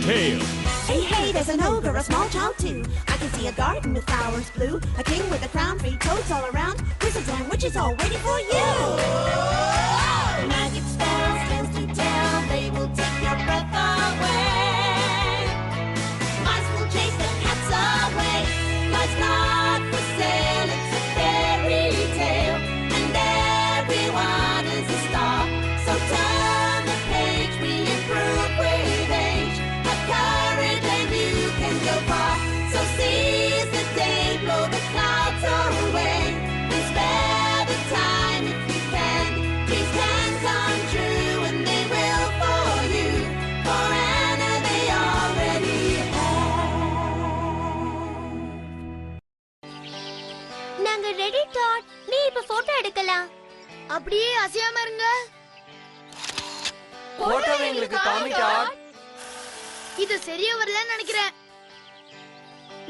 tale. Hey, hey, there's an ogre, a small child too. I can see a garden with flowers blue, a king with a crown, 3 toads all around, wizards and witches all waiting for you. Magic spells, tales to tell, they will take your breath away. Mice will chase the cats away. Life's not for sale, it's a fairy tale, and everyone is a star. So turn the page, we improve with age. Have courage and you can go far. So seize the day, blow the clouds away, and spare the time if you can. Dreams can come true, and they will for you. For Anna, they already have. நாங்க ready dot. நீ இப்ப photo எடுக்கலாம். அப்படியே அசையாம இருங்க. Photo எங்களுக்கு காமி dot. இது சரியா வரலன்னு நினைக்கிறேன்.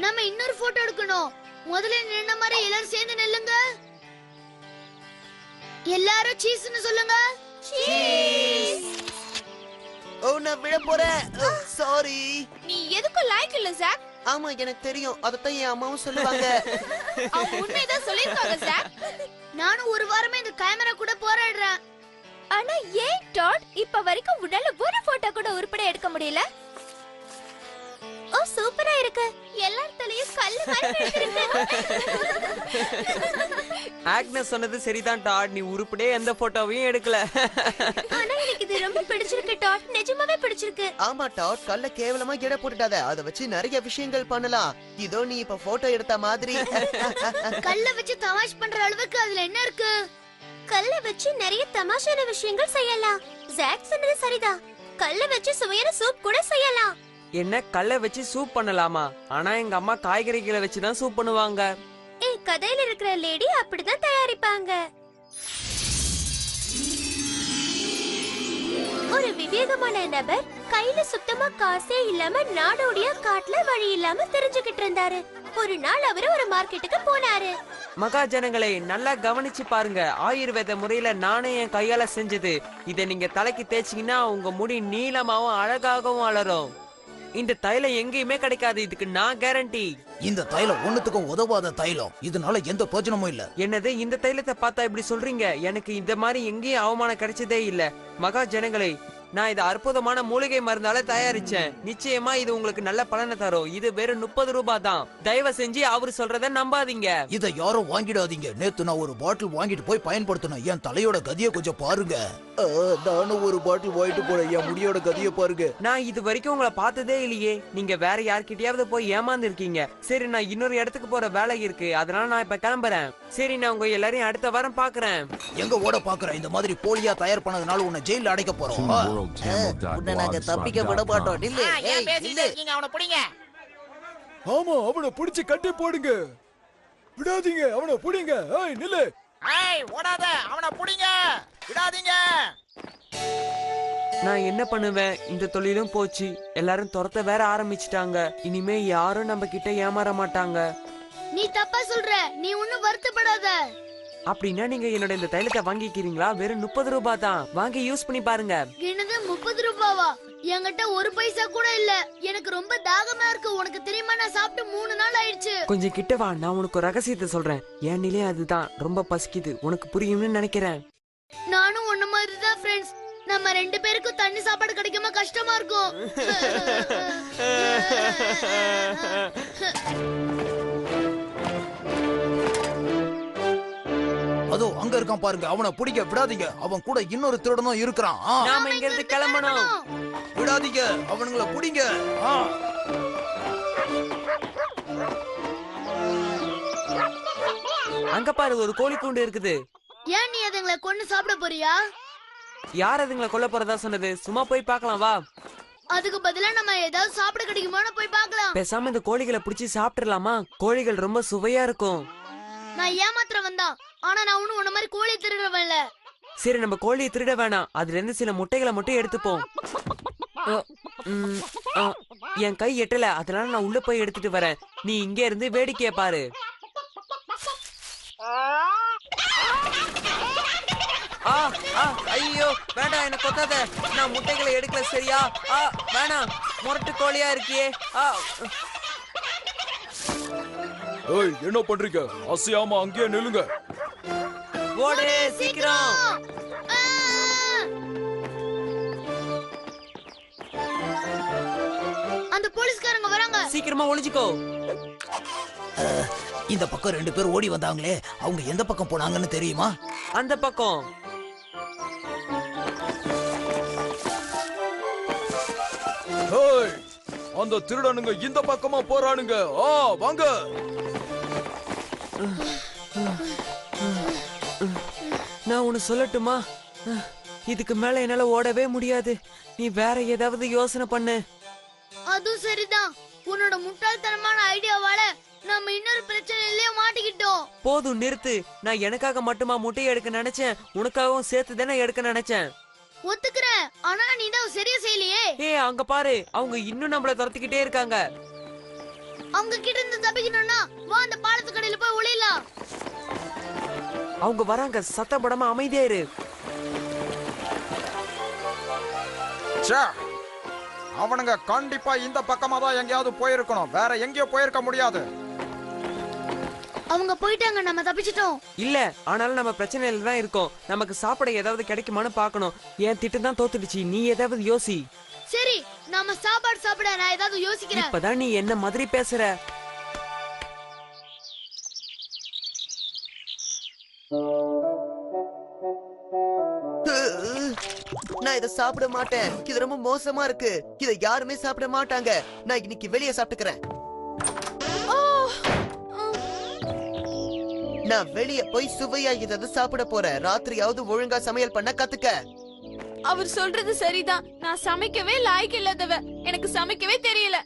நம்ம இன்னொரு போட்டோ எடுக்கணும். முதல்ல நின்ன மாதிரி எல்லாரும் சேர்ந்து நில்லுங்க. எல்லாரும் சீஸ்னு சொல்லுங்க. சீஸ். ஓ நான் விழ போறேன். சாரி. நீ எதுக்கு லைக் இல்ல ஜாக்? ஆமா எனக்கு தெரியும். அதத்தான் என் அம்மாவும் சொல்லுவாங்க. அவங்க உண்மையதான் சொல்லிருக்காங்க ஜாக். நானும் ஒரு வாரமா இந்த கேமரா கூட போராடுறேன். ஆனா ஏன் டாட் இப்ப வரைக்கும் உன்னால ஒரு போட்டோ கூட உருப்படியா எடுக்க முடியல? ஓ சூப்பரா இருக்கு. எல்லார் தலையும் கல்லு மாதிரி இருக்கு. ஆக்னஸ் சொன்னது சரிதான் டாட். நீ உருப்படியே எந்த போட்டோவையும் எடுக்கல. ஆனா எனக்கு இது ரொம்ப பிடிச்சிருக்கு டாட். நிஜமாவே பிடிச்சிருக்கு. ஆமா டாட், கல்ல கேவலமா எடை போட்டுட்டாத. அத வச்சு நிறைய விஷயங்கள் பண்ணலாம். இதோ நீ இப்ப போட்டோ எடுத்த மாதிரி. கல்ல வச்சு தமாஷ் பண்ற அளவுக்கு அதுல என்ன இருக்கு? கல்ல வச்சு நிறைய தமாஷான விஷயங்கள் செய்யலாம். ஜாக் சொன்னது சரிதான். கல்ல வச்சு சுவையான சூப் கூட செய்யலாம். என்ன கல்லை வச்சு சூப் பண்ணலாமா? ஆனா எங்க அம்மா காய்கறிகளை வச்சுதான் சூப் பண்ணுவாங்க. கதையில இருக்கிற லேடி அப்படிதான் தயாரிப்பாங்க. ஒரு விவேகமான நபர் கையில சுத்தமா காசே இல்லாம நாடோடிய காட்டுல வழி இல்லாம தெரிஞ்சுக்கிட்டு இருந்தாரு. ஒரு நாள் அவரு ஒரு மார்க்கெட்டுக்கு போனாரு. மகாஜனங்களே நல்லா கவனிச்சு பாருங்க. ஆயுர்வேத முறையில நானே என் கையால செஞ்சது. இத நீங்க தலைக்கு தேய்ச்சீங்கன்னா உங்க முடி நீளமாவும் அழகாகவும் வளரும். இந்த தைலம் எங்கேயுமே கிடைக்காது. இதுக்கு நான் கேரண்டி. இந்த தைலம் ஒண்ணுத்துக்கும் உதவாத தைலம். இதனால எந்த பிரயோஜனமும் இல்ல. என்னது இந்த தைலத்தை பார்த்தா இப்படி சொல்றீங்க? எனக்கு இந்த மாதிரி எங்கேயும் அவமானம் கிடைச்சதே இல்ல. மகா ஜனங்களே, நான் இது அற்புதமான மூலிகை மருந்தால தயாரிச்சேன். நிச்சயமா இது உங்களுக்கு நல்ல பலனை தரும். இது வெறும் 30 ரூபாய் தான். தயவு செஞ்சு அவரு சொல்றத நம்பாதீங்க. இதை யாரும் வாங்கிடாதீங்க. நேத்து நான் ஒரு பாட்டில் வாங்கிட்டு போய் பயன்படுத்தினேன். என் தலையோட கதியை கொஞ்சம் பாருங்க. நானும் ஒரு பாட்டில் வாங்கிட்டு போறேன். என் முடியோட கதியை பாருங்க. நான் இது வரைக்கும் உங்களை பார்த்ததே இல்லையே. நீங்க வேற யார்கிட்டயாவது போய் ஏமாந்து இருக்கீங்க. சரி, நான் இன்னொரு இடத்துக்கு போற வேலை இருக்கு. அதனால நான் இப்ப கிளம்புறேன். சரி, நான் உங்க எல்லாரையும் அடுத்த வாரம் பாக்குறேன். எங்க ஓட பாக்குறேன்? இந்த மாதிரி போலியா தயார் பண்ணதுனால உன்னை ஜெயில அடைக்க போறோம். உன்னை நாங்க தப்பிக்க விட மாட்டோம். நில்லு. ஏன் பேசிட்டு இருக்கீங்க? அவனை பிடிங்க. ஆமா, அவனை பிடிச்சு கட்டி போடுங்க. விடாதீங்க, அவனை பிடிங்க. ஏய் நில்லு. ஏய் ஓடாத, அவனை பிடிங்க. விடாதீங்க. நான் என்ன பண்ணுவேன்? இந்த தொழிலும் போச்சு. எல்லாரும் துரத்த வேற ஆரம்பிச்சிட்டாங்க. இனிமே யாரும் நம்ம கிட்ட ஏமாற மாட்டாங்க. நீ தப்பா சொல்ற. நீ ஒண்ணும் வருத்தப்படாத. அப்படின்னா நீங்க என்னோட இந்த தைலத்தை வாங்கிக்கிறீங்களா? வெறும் 30 ரூபாய் தான். வாங்கி யூஸ் பண்ணி பாருங்க. என்னது 30 ரூபாவா? என்கிட்ட ஒரு பைசா கூட இல்ல. எனக்கு ரொம்ப தாகமா இருக்கு. உனக்கு தெரியுமா, நான் சாப்பிட்டு 3 நாள் ஆயிடுச்சு. கொஞ்சம் கிட்ட வா, நான் உனக்கு ஒரு ரகசியத்தை சொல்றேன். என் நிலையே அதுதான். ரொம்ப பசிக்குது. உனக்கு புரியும்னு நினைக்கிறேன். நானும் ஒண்ணு மாதிரி தான் ஃப்ரெண்ட்ஸ். நம்ம 2 பேருக்கும் தண்ணி சாப்பாடு கிடைக்காம கஷ்டமா இருக்கும். அதோ அங்க இருக்கான் பாருங்க. அவனை பிடிக்க விடாதீங்க. அவன் கூட இன்னொரு திருடனும் இருக்கிறான். நாம இங்க இருந்து கிளம்பணும். விடாதீங்க, அவனுங்களை பிடிங்க. அங்க பாரு, ஒரு கோழி கூண்டு இருக்குது. ஏன் நீ அதுங்களை கொன்னு சாப்பிட போறியா? யார் அதுங்களை கொல்ல போறதா சொன்னது? சும்மா போய் பார்க்கலாம் வா. அதுக்கு பதிலா நம்ம ஏதாவது சாப்பிட கிடைக்குமான்னு போய் பார்க்கலாம். பேசாம இந்த கோழிகளை பிடிச்சி சாப்பிட்டுறலாமா? கோழிகள் ரொம்ப சுவையா இருக்கும். நான் ஏமாத்திர வந்தான். ஆனா நான் ஒண்ணும் உன்ன மாதிரி கோழி திருடுறவன் இல்ல. சரி, நம்ம கோழியை திருட வேணாம். அதுல இருந்து சில முட்டைகளை மட்டும் எடுத்துப்போம். என் கை எட்டல, அதனால நான் உள்ள போய் எடுத்துட்டு வரேன். நீ இங்க இருந்து வேடிக்கைய பாரு. ஆ ஆ ஐயோ வேண்டாம், என்ன கொத்தாத. நான் முட்டைகளை எடுக்கல சரியா? வேணாம், முரட்டு கோழியா இருக்கியே. ஏய், என்ன பண்றீங்க? அசையாம அங்கேயே நில்லுங்க. ஓடு சீக்கிரம். அந்த போலீஸ்காரங்க வராங்க. சீக்கிரமா ஒளிஞ்சுக்கோ. இந்த பக்கம் 2 பேர் ஓடி வந்தாங்களே, அவங்க எந்த பக்கம் போனாங்கன்னு தெரியுமா? அந்த பக்கம். ஏய், அந்த திருடனுங்க இந்த பக்கமா போறானுங்க. வாங்க. நான் ஒன்னு சொல்லட்டுமா? இதுக்கு மேல என்னால ஓடவே முடியாது. நீ வேற ஏதாவது யோசனை பண்ணு. அதுவும் சரிதான். உன்னோட முட்டாள்தனமான ஐடியாவால நம்ம இன்னொரு பிரச்சனையிலேயே மாட்டிக்கிட்டோம். போதும் நிறுத்து. நான் எனக்காக மட்டுமா முட்டையை எடுக்க நினைச்சேன், உனக்காகவும் சேர்த்து தானே எடுக்க நினைச்சேன். ஒத்துக்கிறேன், ஆனா நீ தான் சரியா செய்யலையே. அங்க பாரு, அவங்க இன்னும் நம்மள துரத்திக்கிட்டே இருக்காங்க. அவங்க கிட்ட இருந்து தப்பிக்கணும்னா வா அந்த பாலத்து கடையில போய் ஒளியலாம். அவங்க வராங்க, சத்தம் போடாம அமைதியா இரு. அவனுங்க கண்டிப்பா இந்த பக்கமா தான் எங்கேயாவது போயிருக்கணும், வேற எங்கேயோ போயிருக்க முடியாது. அவங்க போயிட்டாங்க, நம்ம தப்பிச்சிட்டோம். இல்ல, ஆனாலும் நம்ம பிரச்சனையில தான் இருக்கோம். நமக்கு சாப்பிட ஏதாவது கிடைக்குமான்னு பாக்கணும். என் திட்டம் தான் தோத்துடுச்சு, நீ ஏதாவது யோசி. சரி, நாம சாப்பாடு சாப்பிட நான் ஏதாவது யோசிக்கிறேன். இப்பதான் நீ என்ன மாதிரி பேசுற. நான் இதை சாப்பிட மாட்டேன். இது ரொம்ப மோசமா இருக்கு. இதை யாருமே சாப்பிட மாட்டாங்க. நான் இன்னைக்கு வெளியே சாப்பிட்டுக்கிறேன். நான் வெளியே போய் சுவையா ஏதாவது சாப்பிட போறேன். ராத்திரியாவது ஒழுங்கா சமையல் பண்ண கத்துக்க. அவர் சொல்றது சரிதான். நான் சமைக்கவே லாய்க்கு இல்லாதவ. எனக்கு சமைக்கவே தெரியல.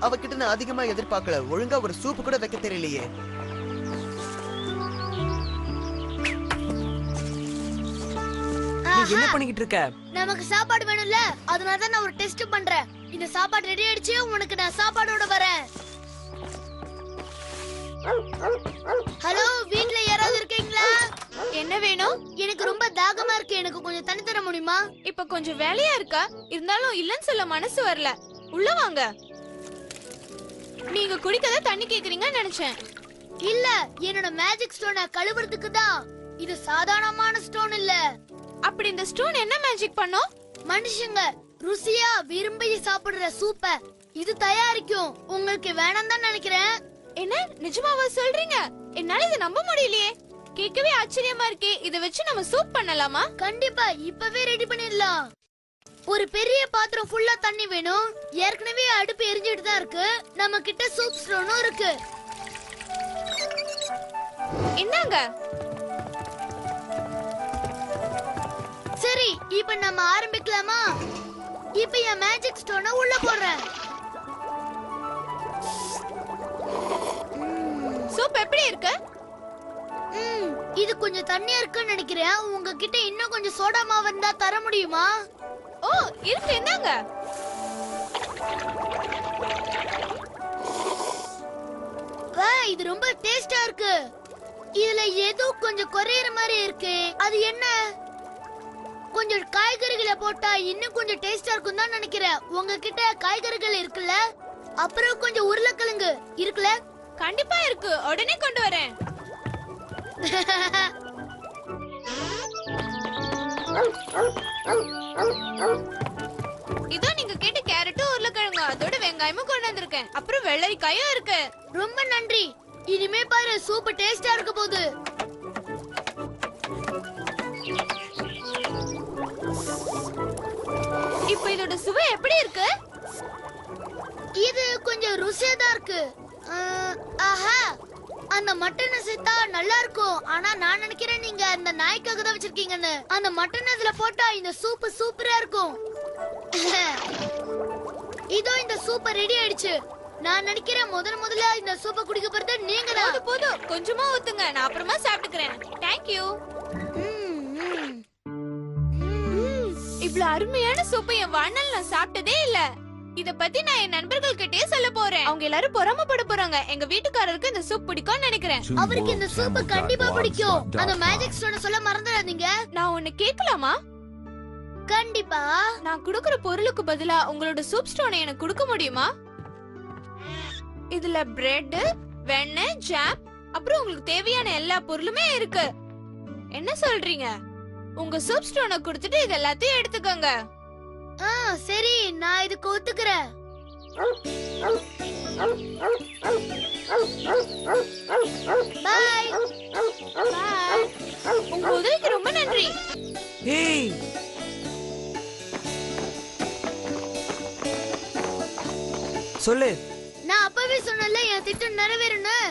அவகிட்ட நான் அதிகமா எதிர்பார்க்கல. ஒழுங்கா ஒரு சூப்பு கூட வைக்க தெரியலையே. நீ என்ன பண்ணிக்கிட்டு இருக்க? நமக்கு சாப்பாடு வேணும்ல, அதனால தான் நான் ஒரு டெஸ்ட் பண்றேன். இந்த சாப்பாடு ரெடி ஆயிடுச்சு, உனக்கு நான் சாப்பாடோட வரேன். ஹலோ, வீட்ல யாராவது இருக்கீங்களா? என்ன வேணும்? எனக்கு ரொம்ப தாகமா இருக்கு, எனக்கு கொஞ்சம் தண்ணி தர முடியுமா? இப்ப கொஞ்சம் வேலையா இருக்கா, இருந்தாலும் இல்லன்னு சொல்ல மனசு வரல. உள்ள வாங்க. நீங்க குடிக்கத தண்ணி கேக்குறீங்கன்னு நினைச்சேன். இல்ல, என்னோட மேஜிக் ஸ்டோனை கழுவுறதுக்கு தான். இது சாதாரணமான ஸ்டோன் இல்ல. அப்படி இந்த ஸ்டோன் என்ன மேஜிக் பண்ணும்? மனுஷங்க ருசியா விரும்பி சாப்பிடுற சூப்ப இது தயாரிக்கும். உங்களுக்கு வேணாம் தான் நினைக்கிறேன். என்ன, நிஜமாவா சொல்றீங்க? என்னால இதை நம்ப முடியலையே. கேட்கவே ஆச்சரியமா இருக்கே. இதை வச்சு நம்ம சூப் பண்ணலாமா? கண்டிப்பா, இப்பவே ரெடி பண்ணிடலாம். ஒரு பெரிய பாத்திரம் ஃபுல்லா தண்ணி வேணும். ஏற்கனவே அடுப்பு எரிஞ்சிட்டு தான் இருக்கு. நம்ம கிட்ட சூப் ஸ்டோனும் இருக்கு. என்னங்க? சரி, இப்ப நம்ம ஆரம்பிக்கலாமா? இப்ப என் மேஜிக் ஸ்டோனை உள்ள போடுறேன். சூப் எப்படி இருக்கு? இது கொஞ்சம் தண்ணியா இருக்குன்னு நினைக்கிறேன். உங்ககிட்ட இன்னும் கொஞ்சம் சோடா மாவு இருந்தா தர முடியுமா? ஓ, இருக்கு. என்னங்க? இது ரொம்ப டேஸ்டா இருக்கு. இதுல ஏதோ கொஞ்சம் குறையற மாதிரி இருக்கு. அது என்ன? கொஞ்சம் காய்கறிகளை போட்டா இன்னும் கொஞ்சம் டேஸ்டா இருக்கும் தான் நினைக்கிறேன். உங்ககிட்ட காய்கறிகள் இருக்குல்ல? அப்புறம் கொஞ்சம் உருளைக்கிழங்கு இருக்குல்ல? கண்டிப்பா இருக்கு, உடனே கொண்டு வரேன். இதோ நீங்க கேட்ட கேரட்டும் உருளைக்கிழங்கு, அதோட வெங்காயமும் கொண்டு வந்திருக்கேன். அப்புறம் வெள்ளரிக்காயும் இருக்கு. ரொம்ப நன்றி. இனிமே பாரு, சூப்பர் டேஸ்டா இருக்க போகுது. இப்போ இதோட சுவை எப்படி இருக்கு? இது கொஞ்சம் ருசியா தான் இருக்கு. ஆஹா, அந்த மட்டனை சேர்த்தா நல்லா இருக்கும். ஆனா நான் நினைக்கிறேன் நீங்க அந்த நாய்க்காக தான் வச்சிருக்கீங்கன்னு. அந்த மட்டன் இதுல போட்டா இந்த சூப் சூப்பரா இருக்கும். இதோ இந்த சூப் ரெடி ஆயிடுச்சு. நான் நினைக்கிறேன் முதல்ல இந்த சூப்பை குடிக்க போறது நீங்க தான். போதும், கொஞ்சமா ஊத்துங்க, நான் அப்புறமா சாப்பிட்டுக்கிறேன். Thank you. இவ்வளவு அருமையான சூப்பை என் வாழ்நாள் நான் சாப்பிட்டதே இல்ல. இத பத்தி நான் என் நண்பர்கள் கிட்டே சொல்ல போறேன். அவங்க எல்லாரும் பொறாமப்பட போறாங்க. எங்க வீட்டுக்காரருக்கு இந்த சூப் பிடிக்கும்னு நினைக்கிறேன். அவருக்கு இந்த சூப் கண்டிப்பா பிடிக்கும். அந்த மேஜிக் ஸ்டோனை சொல்ல மறந்துடாதீங்க. நான் ஒன்னு கேட்கலாமா? கண்டிப்பா. நான் குடுக்குற பொருளுக்கு பதிலா உங்களோட சூப் ஸ்டோனை எனக்கு கொடுக்க முடியுமா? இதுல பிரெட், வெண்ணெய், ஜாம், அப்புறம் உங்களுக்கு தேவையான எல்லா பொருளுமே இருக்கு. என்ன சொல்றீங்க? உங்க சூப் ஸ்டோனை கொடுத்துட்டு இது எல்லாத்தையும் எடுத்துக்கோங்க. சரி, நான் இதுக்கு ஒத்துக்கிறேன். பாய். பாய். உங்க உதவிக்கு ரொம்ப நன்றி. ஏய் சொல்லு. நான் அப்பவே சொன்னல என் திட்டம் நிறைவேறணும்.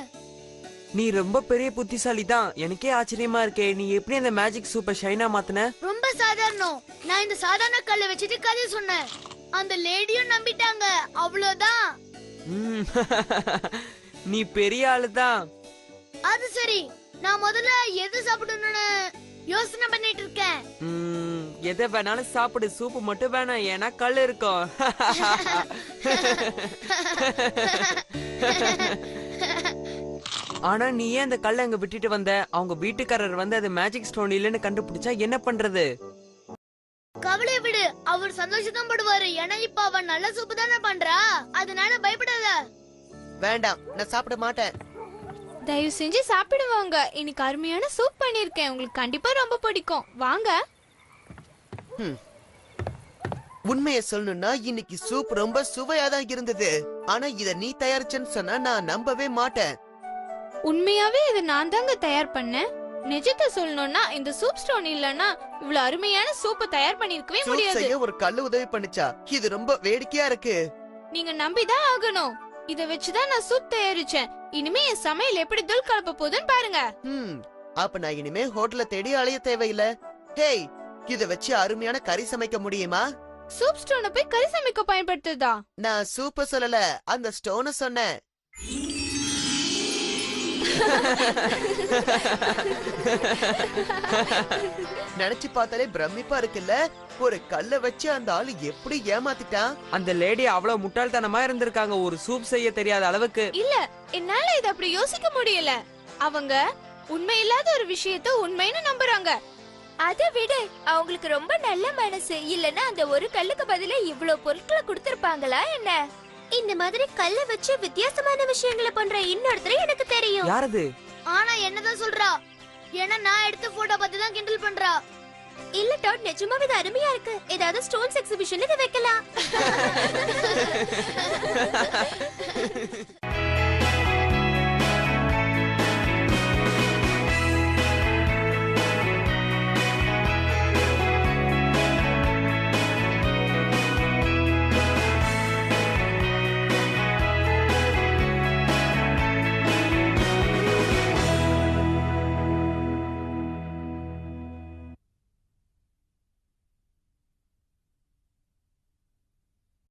நீ ரொம்ப பெரிய புத்திசாலி தான். எனக்கே ஆச்சரியமா இருக்கே, நீ எப்படி அந்த மேஜிக் சூப்பர் ஷைனா மாத்துன? ரொம்ப சாதாரணம். நான் இந்த சாதாரண கல்லை வச்சுட்டு கதை சொன்னேன். அந்த லேடியும் நம்பிட்டாங்க. அவ்வளவுதான். நீ பெரிய ஆளு தான். அது சரி, நான் முதல்ல எது சாப்பிடணும்னு யோசனை பண்ணிட்டு இருக்கேன். எதை வேணாலும் சாப்பிடு, சூப்பு மட்டும் வேணாம், ஏன்னா கல் இருக்கும். ஆனா நீ ஏன் அந்த கல்லை அங்க விட்டுட்டு வந்த? அவங்க வீட்டுக்காரர் வந்து அது மேஜிக் ஸ்டோன் இல்லன்னு கண்டுபிடிச்சா என்ன பண்றது? கவலை விடு, அவர் சந்தோஷம் படுவாரு. ஏன்னா இப்ப அவன் நல்ல சூப்பு தானே பண்றா. அதனால பயப்படாத. வேண்டாம், நான் சாப்பிட மாட்டேன். தயவு செஞ்சு சாப்பிடுவாங்க. இன்னைக்கு அருமையான சூப் பண்ணிருக்கேன். உங்களுக்கு கண்டிப்பா ரொம்ப பிடிக்கும். வாங்க. உண்மையை சொல்லணும்னா இன்னைக்கு சூப் ரொம்ப சுவையா தான் இருந்தது. ஆனா இத நீ தயாரிச்சேன்னு சொன்னா நான் நம்பவே மாட்டேன். உண்மையாவே இது நான் தாங்க தயார் பண்ணேன். நிஜத்தை சொல்லணும்னா இந்த சூப் ஸ்டோன் இல்லனா இவ்வளவு அருமையான சூப்பை தயார் பண்ணிருக்கவே சூப் முடியாது. செய்ய ஒரு கல்லு உதவி பண்ணுச்சா? இது ரொம்ப வேடிக்கையா இருக்கு. நீங்க நம்பிதான் ஆகணும். இத வச்சுதான் நான் சூப் தயாரிச்சேன். இனிமே என் சமையல் எப்படி தூள் கலப்ப போகுதுன்னு பாருங்க. அப்ப நான் இனிமே ஹோட்டல தேடி அலைய தேவையில்ல. ஹேய், இத வச்சு அருமையான கறி சமைக்க முடியுமா? சூப் ஸ்டோனை போய் கறி சமைக்க பயன்படுத்துதா? நான் சூப்ப சொல்லல, அந்த ஸ்டோனை சொன்னேன். நினைச்சு பார்த்தாலே பிரமிப்பா இருக்குல்ல. ஒரு கல்ல வச்சு அந்த ஆளு எப்படி ஏமாத்திட்டான். அந்த லேடி அவ்வளவு முட்டாள்தனமா இருந்திருக்காங்க, ஒரு சூப் செய்ய தெரியாத அளவுக்கு. இல்ல, என்னால இத அப்படி யோசிக்க முடியல. அவங்க உண்மை இல்லாத ஒரு விஷயத்தை உண்மைன்னு நம்புறாங்க. அதை விட அவங்களுக்கு ரொம்ப நல்ல மனசு. இல்லன்னா அந்த ஒரு கல்லுக்கு பதிலா இவ்வளவு பொருட்களை கொடுத்திருப்பாங்களா என்ன? இந்த மாதிரி கல்ல வச்சு வித்தியாசமான விஷயங்களை பண்ற இன்னொருத்தர் எனக்கு தெரியும். யாரது? ஆனா என்னதான் சொல்றா? ஏன்னா நான் எடுத்த போட்டோ பார்த்து தான் கிண்டல் பண்றா. இல்ல டாட், நிஜமாவே இது அருமையா இருக்கு. ஏதாவது ஸ்டோன்ஸ் எக்ஸிபிஷன்ல இதை வைக்கலாம்.